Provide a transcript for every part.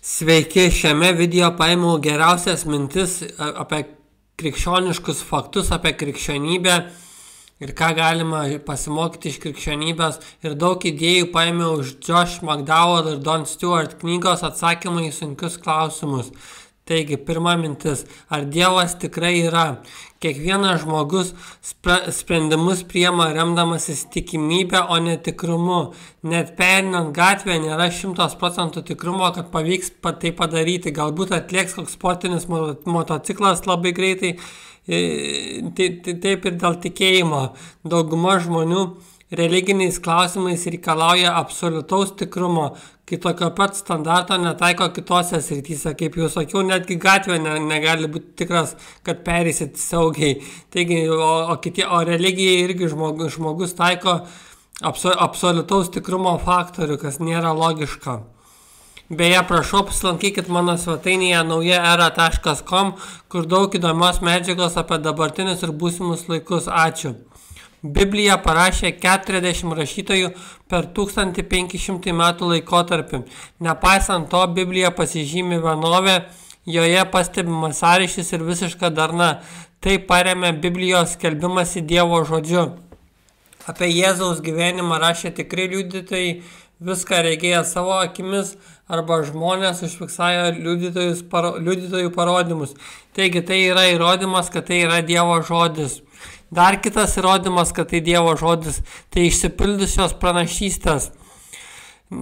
Sveiki, šiame video paėmiau geriausias mintis apie krikščioniškus faktus, apie krikščionybę ir ką galima pasimokyti iš krikščionybės. Ir daug idėjų paėmiau iš Josh McDowell ir Don Stewart knygos Atsakymai į sunkius klausimus. Taigi, pirma mintis, ar Dievas tikrai yra? Kiekvienas žmogus sprendimus priima remdamasis tikimybę, o ne tikrumu. Net perinant gatvę nėra 100% tikrumo, kad pavyks tai padaryti. Galbūt atlėks koks sportinis motociklas labai greitai, taip ir dėl tikėjimo. Dauguma žmonių religiniais klausimais reikalauja absoliutaus tikrumo, kai tokio pat standarto netaiko kitose srityse. Kaip jau sakiau, netgi gatvė negali būti tikras, kad pereisit saugiai. Taigi, o religijai irgi žmogus taiko absoliutaus tikrumo faktorių, kas nėra logiška. Beje, prašau, apsilankykit mano svetainėje naujaera.com, kur daug įdomios medžiagos apie dabartinius ir būsimus laikus. Ačiū. Bibliją parašė 40 rašytojų per 1500 metų laikotarpį. Nepaisant to, Biblija pasižymi vienovė, joje pastebimas sąryšis ir visiška darna. Tai paremia Biblijos skelbimas į Dievo žodžiu. Apie Jėzaus gyvenimą rašė tikri liudytojai, viską regėję savo akimis, arba žmonės užfiksavo liudytojų parodymus. Taigi tai yra įrodymas, kad tai yra Dievo žodis. Dar kitas įrodymas, kad tai Dievo žodis, tai išsipildusios pranašystės.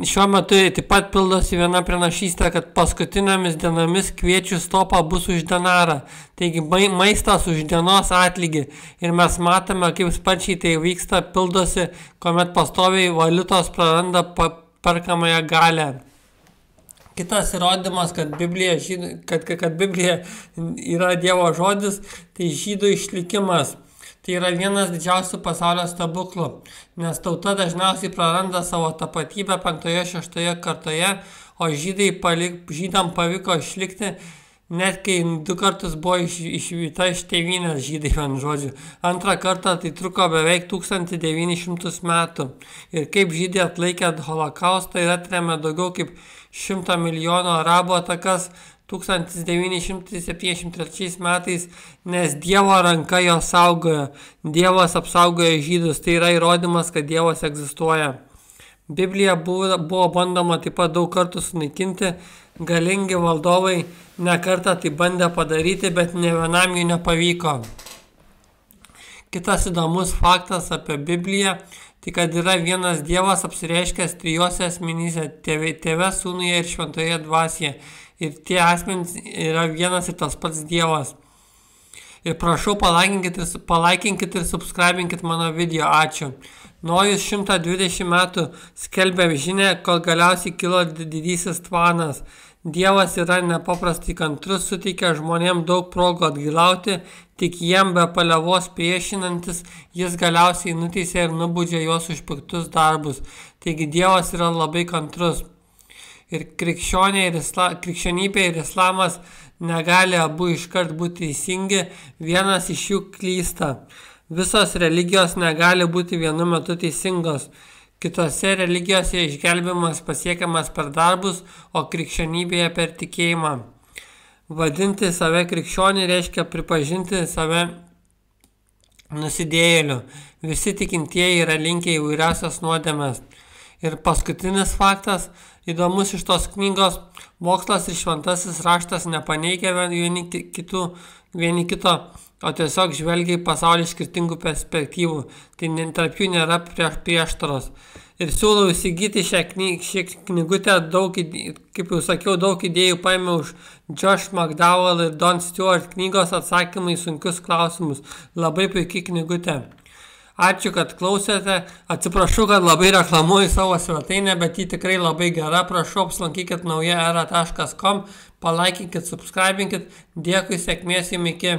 Šiuo metu taip pat pildosi viena pranašystė, kad paskutinėmis dienomis kviečių stopa bus už denarą. Taigi maistas už dienos atlygį. Ir mes matome, kaip sparčiai tai vyksta, pildosi, kuomet pastoviai valiutos praranda perkamąją galią. Kitas įrodymas, kad Biblija yra Dievo žodis, tai žydų išlikimas. Tai yra vienas didžiausių pasaulio stebuklų, nes tauta dažniausiai praranda savo tapatybę 5-6 kartoje, o žydam pavyko išlikti, net kai 2 kartus buvo išvyta iš tėvynės žydai, vienu žodžiu. Antrą kartą tai truko beveik 1900 metų. Ir kaip žydai atlaikė holokaustą ir atrėmė daugiau kaip 100 milijonų arabų atakas 1973 metais, nes Dievo ranka jo saugojo. Dievas apsaugojo žydus, tai yra įrodymas, kad Dievas egzistuoja. Biblija buvo bandoma taip pat daug kartų sunaikinti, galingi valdovai ne kartą tai bandė padaryti, bet ne vienam jų nepavyko. Kitas įdomus faktas apie Bibliją, tai kad yra vienas Dievas apsireiškęs trijose asmenyse – Tėve, Sūnuje ir Šventoje Dvasioje. Ir tie asmenys yra vienas ir tas pats Dievas. Ir prašau, palaikinkit ir subscribinkit mano video. Ačiū. Nojus 120 metų skelbė žinią, kol galiausiai kilo didysis tvanas. Dievas yra nepaprastai kantrus, suteikia žmonėms daug progų atgailauti, tik jiem be paliovos priešinantis, jis galiausiai nuteisė ir nubaudžia juos už piktus darbus. Taigi Dievas yra labai kantrus. Ir krikščionybė ir islamas negali abu iškart būti teisingi, vienas iš jų klysta. Visos religijos negali būti vienu metu teisingos. Kitose religijose išgelbėjimas pasiekiamas per darbus, o krikščionybėje per tikėjimą. Vadinti save krikščionį reiškia pripažinti save nusidėjėliu. Visi tikintieji yra linkę įvairiausias nuodėmes. Ir paskutinis faktas, įdomus iš tos knygos, mokslas ir šventasis raštas nepaneigia vieni kito, o tiesiog žvelgia į pasaulį skirtingų perspektyvų. Tai tarp jų nėra prieštaros. Ir siūlau įsigyti šią knygutę, kaip jau sakiau, daug idėjų paėmiau iš Josh McDowell ir Don Stewart knygos Atsakymai į sunkius klausimus. Labai puikiai knygutė. Ačiū, kad klausėte. Atsiprašau, kad labai reklamuoju savo svetainę, bet ji tikrai labai gera. Prašau, apsilankykit naujaera.com, palaikinkit, subscribinkit. Dėkui, sėkmės jums, iki.